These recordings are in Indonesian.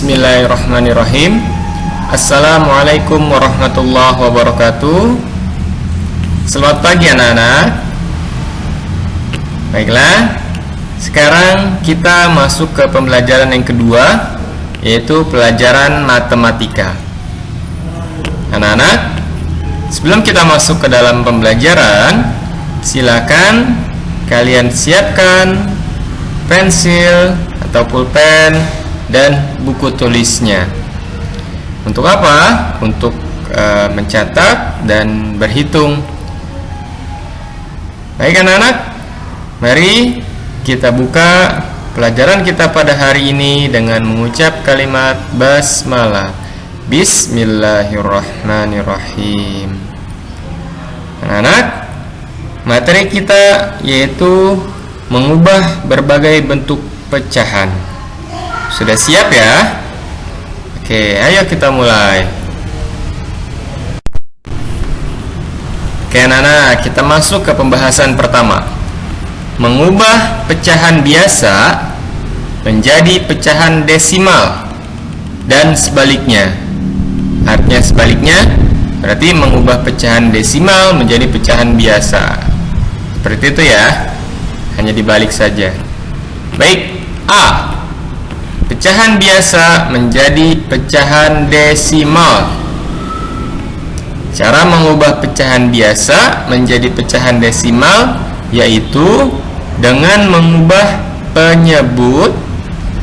Bismillahirrahmanirrahim. Assalamualaikum warahmatullahi wabarakatuh. Selamat pagi anak-anak. Baiklah, sekarang kita masuk ke pembelajaran yang kedua, yaitu pelajaran matematika. Anak-anak, sebelum kita masuk ke dalam pembelajaran, silakan kalian siapkan pensil atau pulpen dan buku tulisnya. Untuk apa? Untuk mencatat dan berhitung. Baik anak-anak, mari kita buka pelajaran kita pada hari ini dengan mengucap kalimat basmalah. Bismillahirrahmanirrahim. Anak-anak, materi kita yaitu mengubah berbagai bentuk pecahan. Sudah siap ya? Oke, ayo kita mulai. Oke anak-anak, kita masuk ke pembahasan pertama. Mengubah pecahan biasa menjadi pecahan desimal dan sebaliknya. Artinya sebaliknya berarti mengubah pecahan desimal menjadi pecahan biasa. Seperti itu ya. Hanya dibalik saja. Baik, A. Pecahan biasa menjadi pecahan desimal. Cara mengubah pecahan biasa menjadi pecahan desimal yaitu dengan mengubah penyebut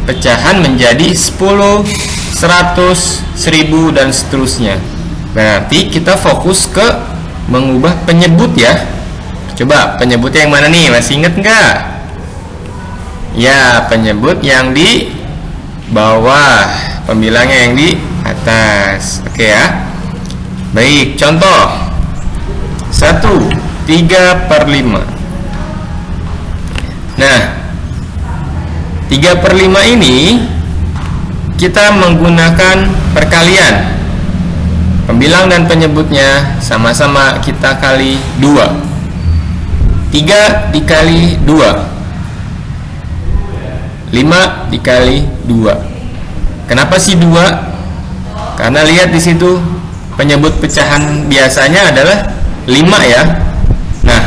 pecahan menjadi 10, 100, 1000 dan seterusnya. Berarti kita fokus ke mengubah penyebut ya. Coba penyebutnya yang mana nih? Masih inget nggak? Ya, penyebut yang di bawah, pembilangnya yang di atas. Oke ya. Baik, contoh 1, 3/5. Nah, 3/5 ini kita menggunakan perkalian. Pembilang dan penyebutnya sama-sama kita kali 2. 3 dikali 2, 5 dikali 2. Kenapa sih 2? Karena lihat di situ penyebut pecahan biasanya adalah 5 ya. Nah,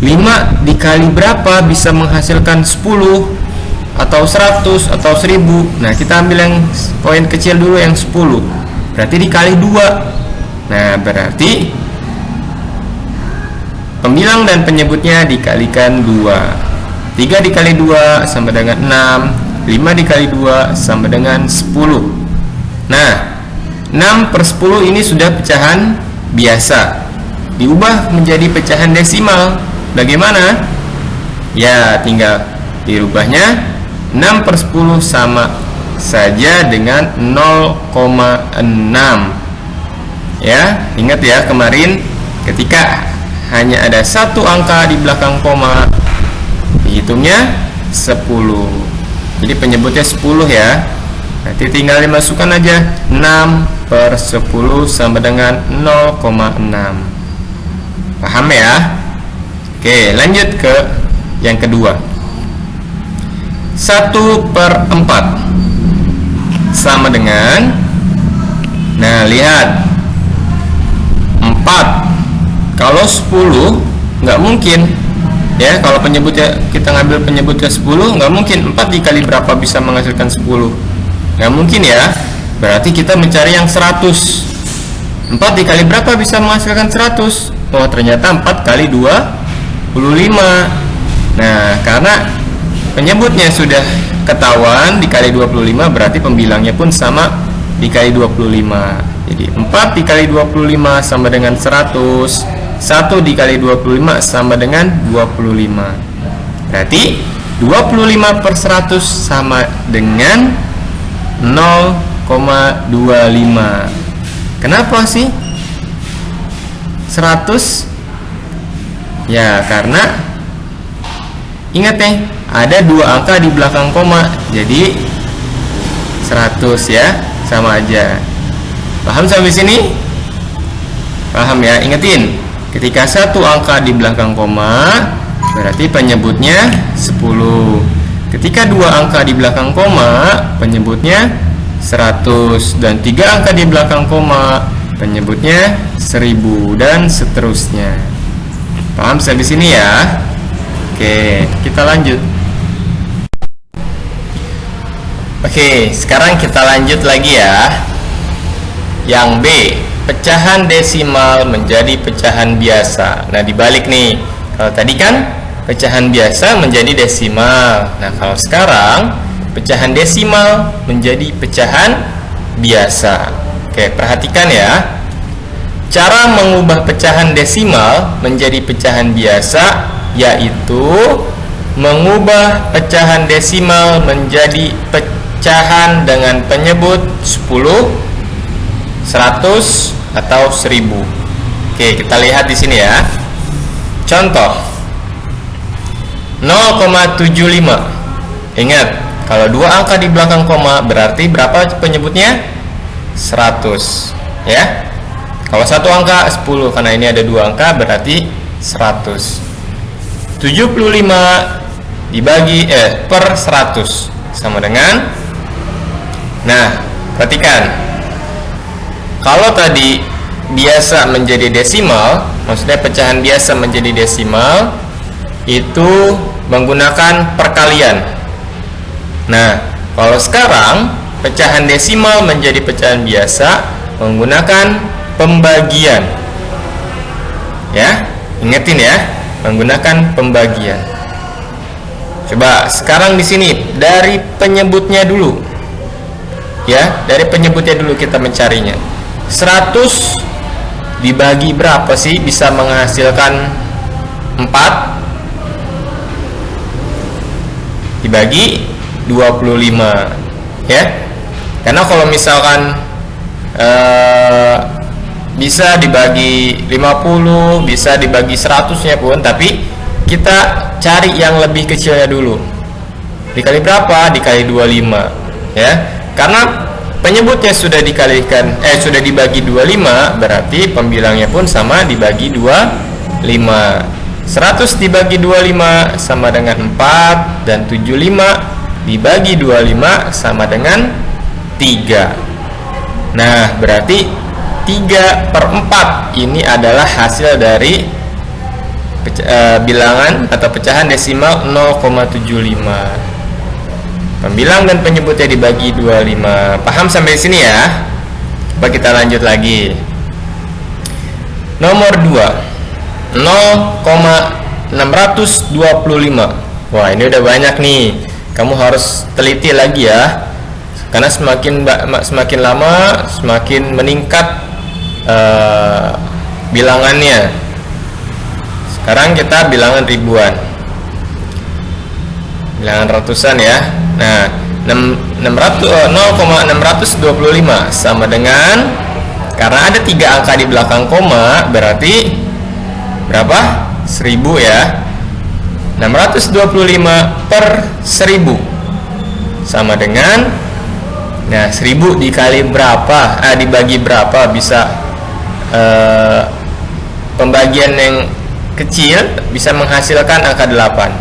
5 dikali berapa bisa menghasilkan 10 atau 100 atau 1000. Nah, kita ambil yang poin kecil dulu yang 10. Berarti dikali 2. Nah, berarti pembilang dan penyebutnya dikalikan 2. 3 dikali 2 sama dengan 6. 5 dikali 2 sama dengan 10. Nah, 6/10 ini sudah pecahan biasa. Diubah menjadi pecahan desimal. Bagaimana? Ya, tinggal dirubahnya. 6/10 sama saja dengan 0,6. Ya, ingat ya kemarin ketika hanya ada satu angka di belakang koma, dihitungnya 10. Jadi penyebutnya 10 ya. Nanti tinggal dimasukkan aja 6/10 sama dengan 0,6. Paham ya? Oke, lanjut ke yang kedua. 1/4 sama dengan, nah lihat, 4. Kalau 10 nggak mungkin ya, kalau penyebutnya kita ngambil penyebutnya 10, nggak mungkin 4 dikali berapa bisa menghasilkan 10. Nggak mungkin ya. Berarti kita mencari yang 100. 4 dikali berapa bisa menghasilkan 100? Oh, ternyata 4 kali 25. Nah, karena penyebutnya sudah ketahuan dikali 25, berarti pembilangnya pun sama dikali 25. Jadi 4 dikali 25 sama dengan 100. 1 dikali 25 sama dengan 25. Berarti 25/100 sama dengan 0,25. Kenapa sih 100? Ya, karena ingat nih, ada 2 angka di belakang koma. Jadi 100 ya, sama aja. Paham sampai sini? Paham ya? Ingetin, ketika satu angka di belakang koma berarti penyebutnya 10. Ketika 2 angka di belakang koma penyebutnya 100, dan 3 angka di belakang koma penyebutnya 1000, dan seterusnya. Paham sampai sini ya? Oke, kita lanjut. Oke, sekarang kita lanjut lagi ya. Yang B, pecahan desimal menjadi pecahan biasa. Nah, dibalik nih. Kalau tadi kan pecahan biasa menjadi desimal. Nah, kalau sekarang pecahan desimal menjadi pecahan biasa. Oke, perhatikan ya. Cara mengubah pecahan desimal menjadi pecahan biasa yaitu mengubah pecahan desimal menjadi pecahan dengan penyebut 10, 100 atau 1000. Oke, kita lihat di sini ya. Contoh 0,75. Ingat, kalau dua angka di belakang koma berarti berapa penyebutnya? 100 ya. Kalau satu angka 10, karena ini ada dua angka berarti 100. 75 dibagi per 100 sama dengan, nah perhatikan, kalau tadi biasa menjadi desimal, maksudnya pecahan biasa menjadi desimal itu menggunakan perkalian. Nah, kalau sekarang pecahan desimal menjadi pecahan biasa menggunakan pembagian. Ya, ingetin ya, menggunakan pembagian. Coba sekarang di sini dari penyebutnya dulu. Ya, dari penyebutnya dulu kita mencarinya. 100 dibagi berapa sih bisa menghasilkan 4? Dibagi 25 ya. Karena kalau misalkan bisa dibagi 50, bisa dibagi 100-nya pun, tapi kita cari yang lebih kecilnya dulu. Dikali berapa? Dikali 25 ya. Karena penyebutnya sudah dikalikan sudah dibagi 25, berarti pembilangnya pun sama dibagi 25. 100 dibagi 25 sama dengan 4, dan 75 dibagi 25 sama dengan 3. Nah, berarti 3/4 ini adalah hasil dari bilangan atau pecahan desimal 0,75. Pembilang dan penyebutnya dibagi 25. Paham sampai sini ya? Coba kita lanjut lagi. Nomor 2, 0,625. Wah, ini udah banyak nih. Kamu harus teliti lagi ya. Karena semakin lama semakin meningkat bilangannya. Sekarang kita bilangan ribuan, bilangan ratusan ya. Nah, 0,625 sama dengan, karena ada 3 angka di belakang koma, berarti berapa? 1000 ya. 625 per 1000 sama dengan, nah 1000 dikali berapa? Dibagi berapa bisa pembagian yang kecil bisa menghasilkan angka 8.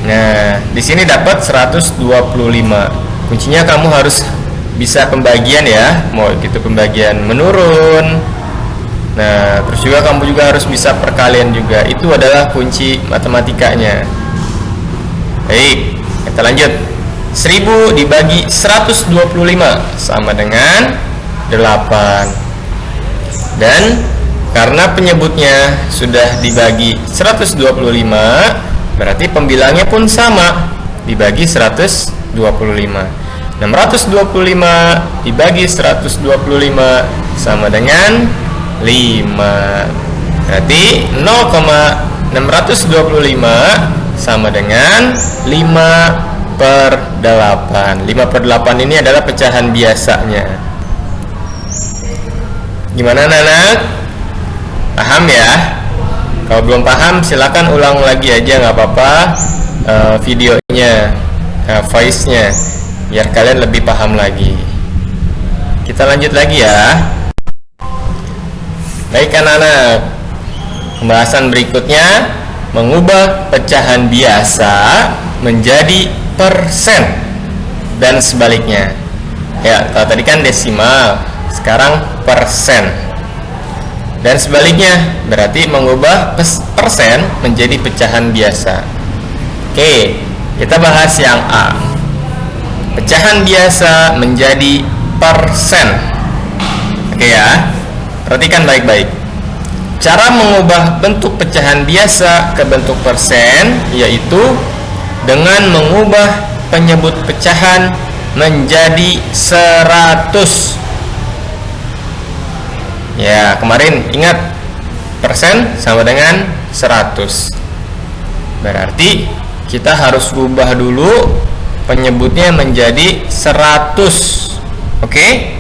Nah, di sini dapat 125. Kuncinya kamu harus bisa pembagian ya, mau gitu pembagian menurun. Nah, terus juga kamu juga harus bisa perkalian juga. Itu adalah kunci matematikanya. Baik, kita lanjut. 1000 dibagi 125 sama dengan 8. Dan karena penyebutnya sudah dibagi 125, berarti pembilangnya pun sama, dibagi 125. 625 dibagi 125 sama dengan 5. Berarti 0,625 sama dengan 5/8. 5/8 ini adalah pecahan biasanya. Gimana anak? Paham ya? Kalau belum paham silakan ulang lagi aja, nggak apa-apa, videonya, voice-nya, biar kalian lebih paham lagi. Kita lanjut lagi ya. Baik anak-anak, pembahasan berikutnya mengubah pecahan biasa menjadi persen dan sebaliknya. Ya, kalau tadi kan desimal, sekarang persen. Dan sebaliknya, berarti mengubah persen menjadi pecahan biasa. Oke, kita bahas yang A. Pecahan biasa menjadi persen. Oke ya, perhatikan baik-baik. Cara mengubah bentuk pecahan biasa ke bentuk persen yaitu dengan mengubah penyebut pecahan menjadi 100. Ya, kemarin ingat persen sama dengan 100. Berarti kita harus ubah dulu penyebutnya menjadi 100. Oke?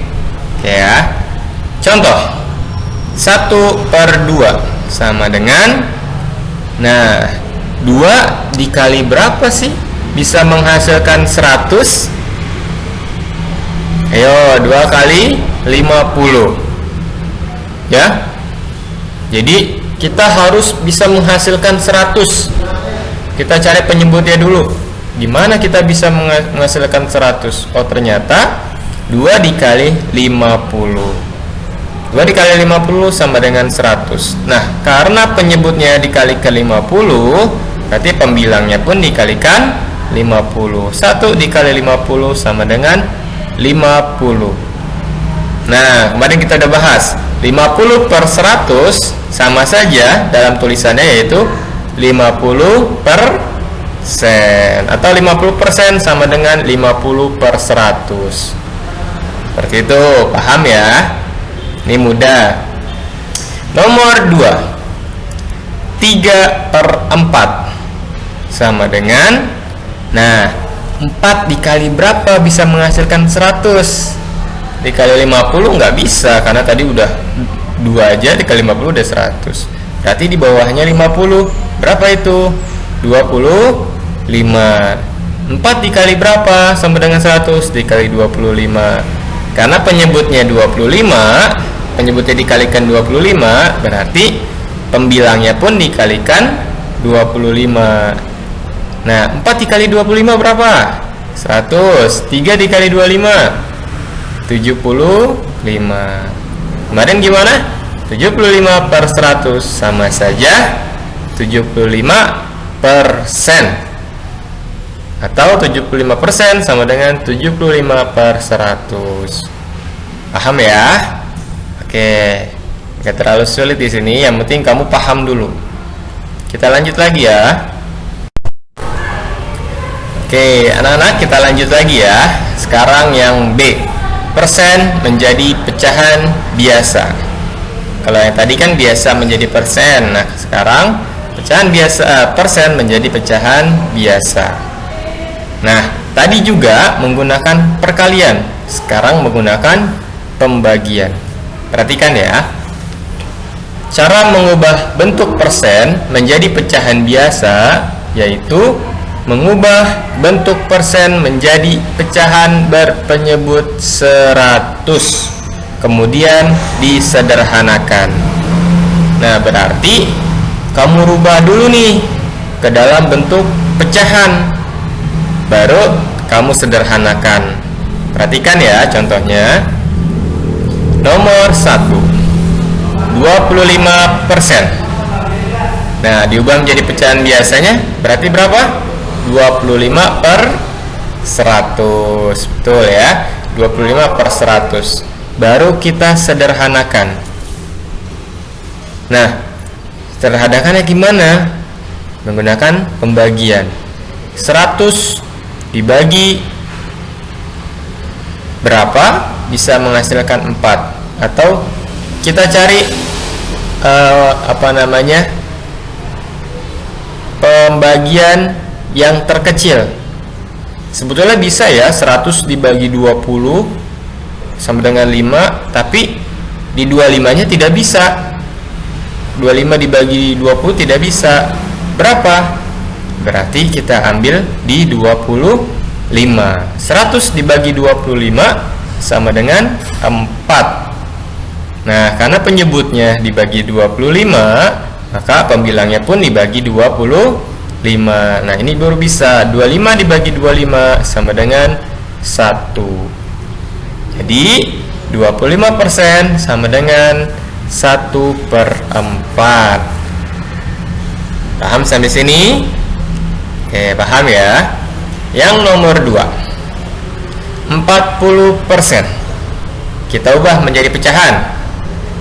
Oke ya. Contoh 1/2 sama dengan, nah 2 dikali berapa sih bisa menghasilkan 100? Ayo, 2 kali 50 ya. Jadi kita harus bisa menghasilkan 100. Kita cari penyebutnya dulu. Gimana kita bisa menghasilkan 100? Oh, ternyata 2 dikali 50. 2 dikali 50 sama dengan 100. Nah, karena penyebutnya dikali ke 50, berarti pembilangnya pun dikalikan 50. 1 dikali 50 sama dengan 50. Nah, kemarin kita udah bahas 50/100 sama saja dalam tulisannya yaitu 50% atau 50% sama dengan 50/100. Seperti itu, paham ya? Ini mudah. Nomor 2, 3/4 sama dengan, nah 4 dikali berapa bisa menghasilkan 100? Dikali 50 nggak bisa, karena tadi udah 2 aja dikali 50 udah 100. Berarti di bawahnya 50. Berapa itu? 25. 4 dikali berapa sama dengan 100? Dikali 25. Karena penyebutnya 25, penyebutnya dikalikan 25, berarti pembilangnya pun dikalikan 25. Nah, 4 dikali 25 berapa? 100. 3 dikali 25 75. Kemarin gimana? 75/100 sama saja 75% atau 75% sama dengan 75/100. Paham ya? Oke, nggak terlalu sulit di sini. Yang penting kamu paham dulu. Kita lanjut lagi ya. Oke, anak-anak, kita lanjut lagi ya. Sekarang yang B. Persen menjadi pecahan biasa. Kalau yang tadi kan biasa menjadi persen. Nah, sekarang pecahan biasa persen menjadi pecahan biasa. Nah, tadi juga menggunakan perkalian. Sekarang menggunakan pembagian. Perhatikan ya. Cara mengubah bentuk persen menjadi pecahan biasa yaitu mengubah bentuk persen menjadi pecahan berpenyebut 100, kemudian disederhanakan. Nah, berarti kamu rubah dulu nih ke dalam bentuk pecahan, baru kamu sederhanakan. Perhatikan ya contohnya. Nomor 1, 25%. Nah, diubah menjadi pecahan biasanya berarti berapa? 25/100. Betul ya, 25/100. Baru kita sederhanakan. Nah, sederhanakannya gimana? Menggunakan pembagian. 100 dibagi berapa bisa menghasilkan 4. Atau kita cari pembagian yang terkecil. Sebetulnya bisa ya, 100 dibagi 20 sama dengan 5, tapi di 25-nya tidak bisa. 25 dibagi 20 tidak bisa. Berapa? Berarti kita ambil di 25. 100 dibagi 25 sama dengan 4. Nah, karena penyebutnya dibagi 25, maka pembilangnya pun dibagi 25. Nah, ini baru bisa. 25 dibagi 25 sama dengan 1. Jadi 25% sama dengan 1/4. Paham sampai sini? Oke, paham ya. Yang nomor 2, 40%. Kita ubah menjadi pecahan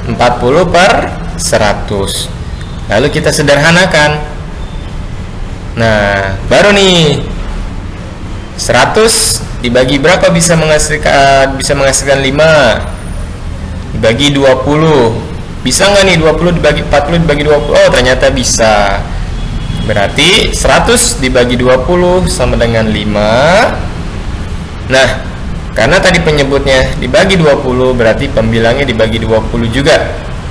40/100. Lalu kita sederhanakan. Nah, baru nih 100 dibagi berapa bisa menghasilkan 5? Dibagi 20. Bisa nggak nih 20 dibagi 40 dibagi 20? Oh, ternyata bisa. Berarti 100 dibagi 20 sama dengan 5. Nah, karena tadi penyebutnya dibagi 20, berarti pembilangnya dibagi 20 juga.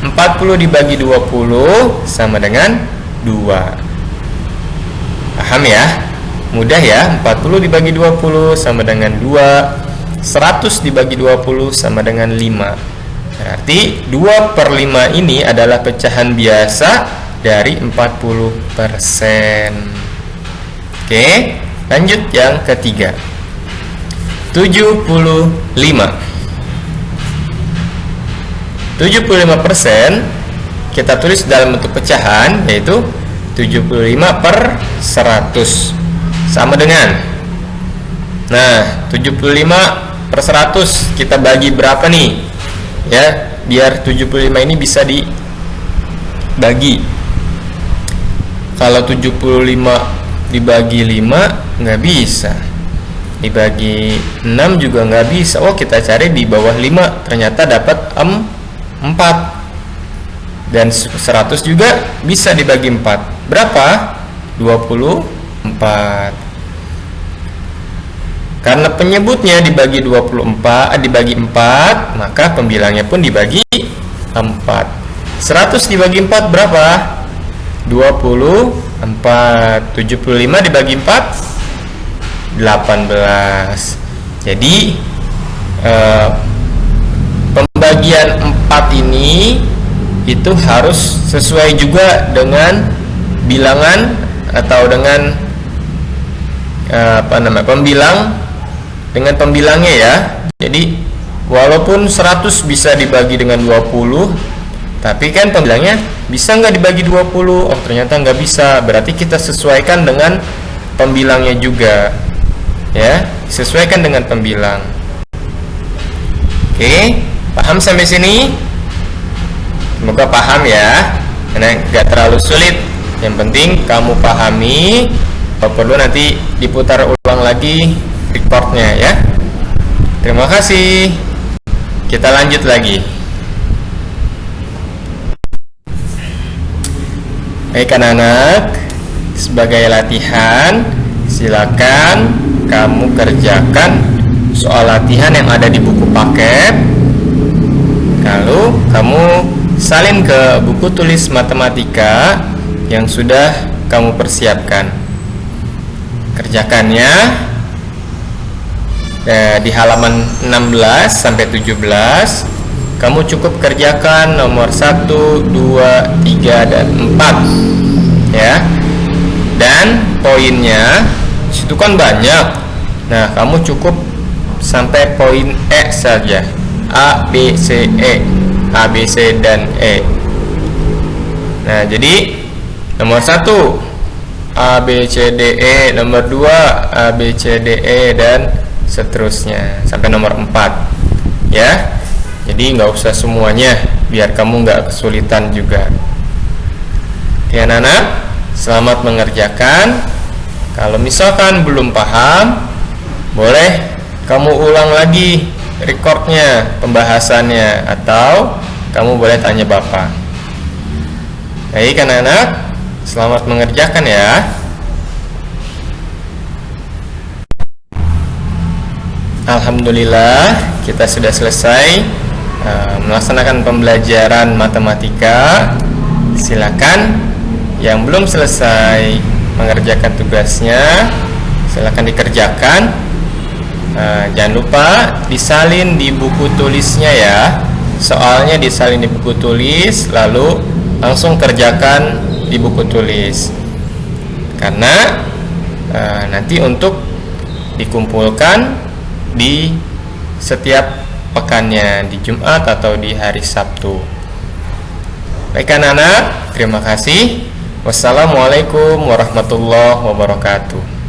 40 dibagi 20 sama dengan 2. Paham ya? Mudah ya. 40 dibagi 20 sama dengan 2. 100 dibagi 20 sama dengan 5. Berarti 2/5 ini adalah pecahan biasa dari 40%. Oke, lanjut yang ketiga. 75% kita tulis dalam bentuk pecahan, yaitu 75/100 sama dengan, nah 75/100 kita bagi berapa nih ya, biar 75 ini bisa dibagi. Kalau 75 dibagi 5 nggak bisa, dibagi 6 juga nggak bisa. Oh, kita cari di bawah 5, ternyata dapat 4. Dan 100 juga bisa dibagi 4. Berapa? 24. Karena penyebutnya dibagi 4, maka pembilangnya pun dibagi 4. 100 dibagi 4 berapa? 24. 75 dibagi 4 18. Jadi pembagian 4 ini itu harus sesuai juga dengan bilangan atau dengan pembilang, dengan pembilangnya ya. Jadi walaupun 100 bisa dibagi dengan 20, tapi kan pembilangnya bisa nggak dibagi 20? Oh, ternyata nggak bisa. Berarti kita sesuaikan dengan pembilangnya juga ya, sesuaikan dengan pembilang. Oke, paham sampai sini? Semoga paham ya, karena nggak terlalu sulit. Yang penting kamu pahami. Kalau perlu nanti diputar ulang lagi reportnya ya. Terima kasih. Kita lanjut lagi. Baik anak-anak, sebagai latihan silakan kamu kerjakan soal latihan yang ada di buku paket. Lalu kamu salin ke buku tulis matematika yang sudah kamu persiapkan. Kerjakannya di halaman 16 sampai 17. Kamu cukup kerjakan nomor 1, 2, 3, dan 4 ya. Dan poinnya situ kan banyak. Nah, kamu cukup sampai poin E saja. A, B, C, E. A, B, C, dan E. Nah, jadi nomor 1 A, B, C, D, E. Nomor 2 A, B, C, D, E, dan seterusnya sampai nomor 4 ya. Jadi nggak usah semuanya, biar kamu nggak kesulitan juga. Oke anak-anak, selamat mengerjakan. Kalau misalkan belum paham, boleh kamu ulang lagi recordnya, pembahasannya, atau kamu boleh tanya Bapak. Baik anak-anak, selamat mengerjakan ya. Alhamdulillah, kita sudah selesai melaksanakan pembelajaran matematika. Silakan yang belum selesai mengerjakan tugasnya, silakan dikerjakan. Jangan lupa disalin di buku tulisnya ya. Soalnya disalin di buku tulis, lalu langsung kerjakan di buku tulis. Karena nanti untuk dikumpulkan di setiap pekannya, di Jumat atau di hari Sabtu. Baik anak-anak, terima kasih. Wassalamualaikum warahmatullahi wabarakatuh.